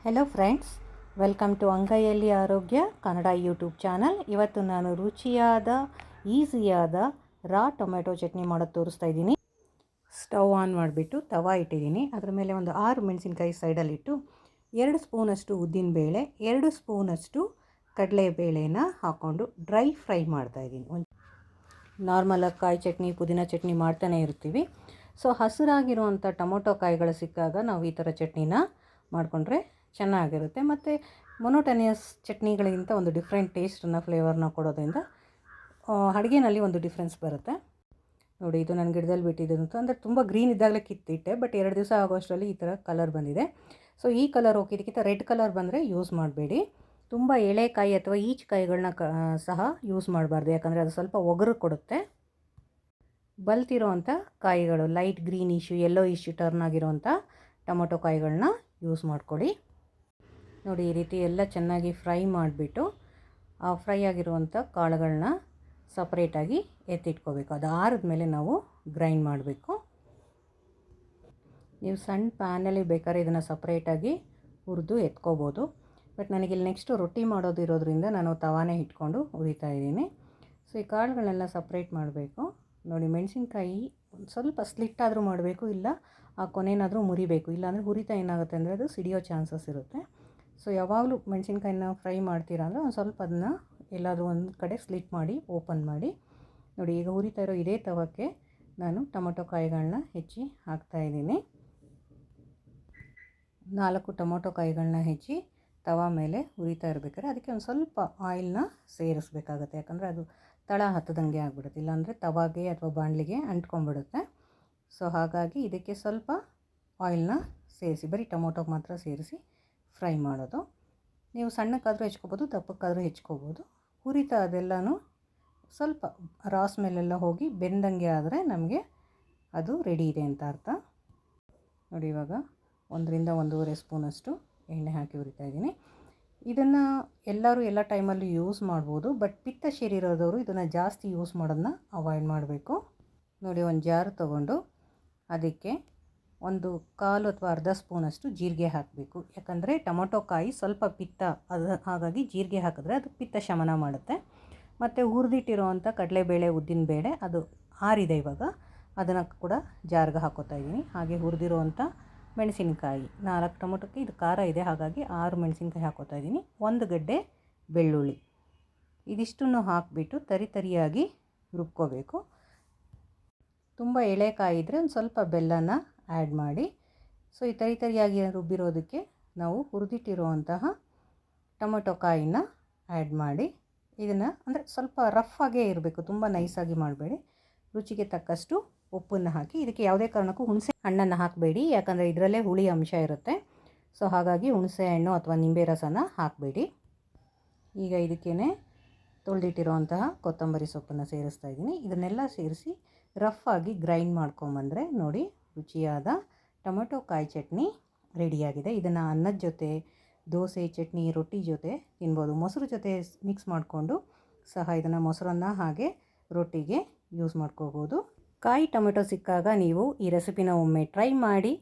Hello friends, welcome to ಅಂಗೈಯಲ್ಲಿ ಆರೋಗ್ಯ Kannada YouTube channel. ಇವತ್ತು ನಾನು ರುಚಿಯಾದ ಈಸಿಯಾದ ರಾ ಟೊಮೆಟೊ ಚಟ್ನಿ ಮಾಡೋದು ತೋರಿಸ್ತಾ ಇದ್ದೀನಿ. ಸ್ಟವ್ ಆನ್ ಮಾಡಿಬಿಟ್ಟು ತವಾ ಇಟ್ಟಿದ್ದೀನಿ. ಅದರ ಮೇಲೆ ಒಂದು 6 ಮೆಣಸಿನ್ಕಾಯಿ ಸೈಡಲ್ಲಿಟ್ಟು 2 ಸ್ಪೂನಷ್ಟು ಉದ್ದಿನಬೇಳೆ, 2 ಸ್ಪೂನಷ್ಟು ಕಡಲೆಬೇಳೆನ ಹಾಕ್ಕೊಂಡು ಡ್ರೈ ಫ್ರೈ ಮಾಡ್ತಾಯಿದ್ದೀನಿ. ನಾರ್ಮಲಾಗಿ ಕಾಯಿ ಚಟ್ನಿ, ಪುದೀನ ಚಟ್ನಿ ಮಾಡ್ತಾನೆ ಇರ್ತೀವಿ. ಸೊ ಹಸಿರಾಗಿರುವಂಥ ಟೊಮೊಟೊ ಕಾಯಿಗಳು ಸಿಕ್ಕಾಗ ನಾವು ಈ ಥರ ಚಟ್ನಿನ ಮಾಡಿಕೊಂಡ್ರೆ ಚೆನ್ನಾಗಿರುತ್ತೆ. ಮತ್ತು ಮೊನೋಟನಿಯಸ್ ಚಟ್ನಿಗಳಿಗಿಂತ ಒಂದು ಡಿಫ್ರೆಂಟ್ ಟೇಸ್ಟನ್ನು, ಫ್ಲೇವರ್ನ ಕೊಡೋದ್ರಿಂದ ಅಡುಗೆನಲ್ಲಿ ಒಂದು ಡಿಫ್ರೆನ್ಸ್ ಬರುತ್ತೆ. ನೋಡಿ, ಇದು ನನ್ನ ಗಿಡದಲ್ಲಿ ಬಿಟ್ಟಿದ್ದು ಅಂದರೆ ತುಂಬ ಗ್ರೀನ್ ಇದ್ದಾಗಲೇ ಕಿತ್ತಿಟ್ಟೆ, ಬಟ್ 2 ದಿವಸ ಆಗೋಷ್ಟರಲ್ಲಿ ಈ ಥರ ಕಲರ್ ಬಂದಿದೆ. ಸೊ ಈ ಕಲರ್ ಓಕೆ. ಇದಕ್ಕಿಂತ ರೆಡ್ ಕಲರ್ ಬಂದರೆ ಯೂಸ್ ಮಾಡಬೇಡಿ. ತುಂಬ ಎಳೆಕಾಯಿ ಅಥವಾ ಈಚುಕಾಯಿಗಳನ್ನ ಸಹ ಯೂಸ್ ಮಾಡಬಾರ್ದು, ಯಾಕಂದರೆ ಅದು ಸ್ವಲ್ಪ ಒಗರು ಕೊಡುತ್ತೆ. ಬಲ್ತಿರೋ ಅಂಥ ಕಾಯಿಗಳು, light green issue, yellow issue turn ಆಗಿರೋವಂಥ ಟೊಮೊಟೊ ಕಾಯಿಗಳನ್ನ ಯೂಸ್ ಮಾಡಿಕೊಡಿ. ನೋಡಿ, ಈ ರೀತಿ ಎಲ್ಲ ಚೆನ್ನಾಗಿ ಫ್ರೈ ಮಾಡಿಬಿಟ್ಟು ಆ ಫ್ರೈ ಆಗಿರುವಂಥ ಕಾಳುಗಳನ್ನ ಸಪ್ರೇಟಾಗಿ ಎತ್ತಿಟ್ಕೋಬೇಕು. ಅದು ಆರಿದ್ಮೇಲೆ ನಾವು ಗ್ರೈಂಡ್ ಮಾಡಬೇಕು. ನೀವು ಸಣ್ಣ ಪ್ಯಾನಲ್ಲಿ ಬೇಕಾದ್ರೆ ಇದನ್ನು ಸಪ್ರೇಟಾಗಿ ಹುರಿದು ಎತ್ಕೋಬೋದು. ಬಟ್ ನನಗಿಲ್ಲಿ ನೆಕ್ಸ್ಟು ರೊಟ್ಟಿ ಮಾಡೋದು ಇರೋದ್ರಿಂದ ನಾನು ತವಾನೇ ಇಟ್ಕೊಂಡು ಹುರಿತಾ ಇದ್ದೀನಿ. ಸೊ ಈ ಕಾಳುಗಳನ್ನೆಲ್ಲ ಸಪ್ರೇಟ್ ಮಾಡಬೇಕು. ನೋಡಿ, ಮೆಣಸಿನ್ಕಾಯಿ ಒಂದು ಸ್ವಲ್ಪ ಸ್ಲಿಟ್ ಆದರೂ ಮಾಡಬೇಕು, ಇಲ್ಲ ಆ ಕೊನೆನಾದರೂ ಮುರಿಬೇಕು. ಇಲ್ಲಾಂದರೆ ಹುರಿತಾ ಏನಾಗುತ್ತೆ ಅಂದರೆ ಅದು ಸಿಡಿಯೋ ಚಾನ್ಸಸ್ ಇರುತ್ತೆ. ಸೊ ಯಾವಾಗಲೂ ಮೆಣಸಿನ್ಕಾಯಿನ ಫ್ರೈ ಮಾಡ್ತೀರಾ ಅಂದರೆ ಒಂದು ಸ್ವಲ್ಪ ಅದನ್ನು ಎಲ್ಲಾದರೂ ಒಂದು ಕಡೆ ಸ್ಲಿಟ್ ಮಾಡಿ ಓಪನ್ ಮಾಡಿ. ನೋಡಿ, ಈಗ ಹುರಿತಾ ಇರೋ ಇದೇ ತವಕ್ಕೆ ನಾನು ಟೊಮೊಟೊ ಕಾಯಿಗಳನ್ನ ಹೆಚ್ಚಿ ಹಾಕ್ತಾಯಿದ್ದೀನಿ. 4 ಟೊಮೊಟೊ ಕಾಯಿಗಳನ್ನ ಹೆಚ್ಚಿ ತವಾ ಮೇಲೆ ಹುರಿತಾ ಇರಬೇಕಾದ್ರೆ ಅದಕ್ಕೆ ಒಂದು ಸ್ವಲ್ಪ ಆಯಿಲ್ನ ಸೇರಿಸ್ಬೇಕಾಗತ್ತೆ. ಯಾಕಂದರೆ ಅದು ತಳ ಹತ್ತದಂಗೆ ಆಗಿಬಿಡುತ್ತೆ, ಇಲ್ಲಾಂದರೆ ತವಾಗೆ ಅಥವಾ ಬಾಣಲಿಗೆ ಅಂಟ್ಕೊಂಡ್ಬಿಡುತ್ತೆ. ಸೊ ಹಾಗಾಗಿ ಇದಕ್ಕೆ ಸ್ವಲ್ಪ ಆಯಿಲ್ನ ಸೇರಿಸಿ, ಬರೀ ಟೊಮೊಟೊಗೆ ಮಾತ್ರ ಸೇರಿಸಿ ಫ್ರೈ ಮಾಡೋದು. ನೀವು ಸಣ್ಣಕ್ಕಾದರೂ ಹೆಚ್ಕೋಬೋದು, ದಪ್ಪಕ್ಕಾದರೂ ಹೆಚ್ಕೋಬೋದು. ಹುರಿತಾ ಅದೆಲ್ಲನೂ ಸ್ವಲ್ಪ ರಾ ಸ್ಮೆಲ್ಲೆಲ್ಲ ಹೋಗಿ ಬೆಂದಂಗೆ ಆದರೆ ನಮಗೆ ಅದು ರೆಡಿ ಇದೆ ಅಂತ ಅರ್ಥ. ನೋಡಿ, ಇವಾಗ 1ರಿಂದ 1.5 ಸ್ಪೂನಷ್ಟು ಎಣ್ಣೆ ಹಾಕಿ ಹುರಿತಾ ಇದ್ದೀನಿ. ಇದನ್ನು ಎಲ್ಲರೂ ಎಲ್ಲ ಟೈಮಲ್ಲೂ ಯೂಸ್ ಮಾಡ್ಬೋದು, ಬಟ್ ಪಿತ್ತ ಶರೀರದವರು ಇದನ್ನು ಜಾಸ್ತಿ ಯೂಸ್ ಮಾಡೋದನ್ನ ಅವಾಯ್ಡ್ ಮಾಡಬೇಕು. ನೋಡಿ, ಒಂದು ಜಾರ್ ತೊಗೊಂಡು ಅದಕ್ಕೆ 1/4 ಅಥವಾ ಅರ್ಧ ಸ್ಪೂನಷ್ಟು ಜೀರಿಗೆ ಹಾಕಬೇಕು. ಯಾಕಂದರೆ ಟೊಮೊಟೊ ಕಾಯಿ ಸ್ವಲ್ಪ ಪಿತ್ತ, ಅದು ಹಾಗಾಗಿ ಜೀರಿಗೆ ಹಾಕಿದ್ರೆ ಅದು ಪಿತ್ತ ಶಮನ ಮಾಡುತ್ತೆ. ಮತ್ತು ಹುರಿದಿಟ್ಟಿರೋವಂಥ ಕಡಲೆಬೇಳೆ, ಉದ್ದಿನಬೇಳೆ ಅದು ಆರಿದೆ ಇವಾಗ, ಅದನ್ನು ಕೂಡ ಜಾರ್ಗೆ ಹಾಕೋತಾ ಇದ್ದೀನಿ. ಹಾಗೆ ಹುರಿದಿರೋವಂಥ ಮೆಣಸಿನಕಾಯಿ, 4 ಟೊಮೊಟೊಕ್ಕೆ ಇದು ಖಾರ ಇದೆ, ಹಾಗಾಗಿ 6 ಮೆಣಸಿನ್ಕಾಯಿ ಹಾಕೋತಾ ಇದ್ದೀನಿ. 1 ಗಡ್ಡೆ ಬೆಳ್ಳುಳ್ಳಿ, ಇದಿಷ್ಟನ್ನು ಹಾಕಿಬಿಟ್ಟು ತರಿಯಾಗಿ ರುಬ್ಕೋಬೇಕು. ತುಂಬ ಎಳೆಕಾಯಿ ಇದ್ದರೆ ಒಂದು ಸ್ವಲ್ಪ ಬೆಲ್ಲನ ಆ್ಯಡ್ ಮಾಡಿ. ಸೊ ಈ ತರಿಯಾಗಿ ರುಬ್ಬಿರೋದಕ್ಕೆ ನಾವು ಹುರಿದಿಟ್ಟಿರುವಂತಹ ಟೊಮೊಟೊ ಕಾಯಿನ ಆ್ಯಡ್ ಮಾಡಿ ಇದನ್ನು, ಅಂದರೆ ಸ್ವಲ್ಪ ರಫ್ ಆಗೇ ಇರಬೇಕು, ತುಂಬ ನೈಸಾಗಿ ಮಾಡಬೇಡಿ. ರುಚಿಗೆ ತಕ್ಕಷ್ಟು ಉಪ್ಪನ್ನು ಹಾಕಿ. ಇದಕ್ಕೆ ಯಾವುದೇ ಕಾರಣಕ್ಕೂ ಹುಣಸೆ ಹಣ್ಣನ್ನು ಹಾಕಬೇಡಿ, ಯಾಕಂದರೆ ಇದರಲ್ಲೇ ಹುಳಿ ಅಂಶ ಇರುತ್ತೆ. ಸೊ ಹಾಗಾಗಿ ಹುಣಸೆ ಹಣ್ಣು ಅಥವಾ ನಿಂಬೆ ರಸನ ಹಾಕಬೇಡಿ. ಈಗ ಇದಕ್ಕೇ ತೊಳೆದಿಟ್ಟಿರುವಂತಹ ಕೊತ್ತಂಬರಿ ಸೊಪ್ಪನ್ನು ಸೇರಿಸ್ತಾ ಇದ್ದೀನಿ. ಇದನ್ನೆಲ್ಲ ಸೇರಿಸಿ ರಫ್ ಆಗಿ ಗ್ರೈಂಡ್ ಮಾಡ್ಕೊಂಬಂದರೆ ನೋಡಿ, ರುಚಿಯಾದ ಟೊಮೆಟೊ ಕಾಯಿ ಚಟ್ನಿ ರೆಡಿಯಾಗಿದೆ. ಇದನ್ನು ಅನ್ನದ ಜೊತೆ, ದೋಸೆ, ಚಟ್ನಿ, ರೊಟ್ಟಿ ಜೊತೆ ತಿನ್ಬೋದು. ಮೊಸರು ಜೊತೆ ಮಿಕ್ಸ್ ಮಾಡಿಕೊಂಡು ಸಹ ಇದನ್ನು ಮೊಸರನ್ನ ಹಾಗೆ ರೊಟ್ಟಿಗೆ ಯೂಸ್ ಮಾಡ್ಕೋಬೋದು. ಕಾಯಿ ಟೊಮೆಟೊ ಸಿಕ್ಕಾಗ ನೀವು ಈ ರೆಸಿಪಿನ ಒಮ್ಮೆ ಟ್ರೈ ಮಾಡಿ.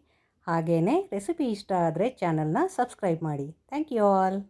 ಹಾಗೆಯೇ ರೆಸಿಪಿ ಇಷ್ಟ ಆದರೆ ಚಾನಲ್ನ ಸಬ್ಸ್ಕ್ರೈಬ್ ಮಾಡಿ. Thank you all.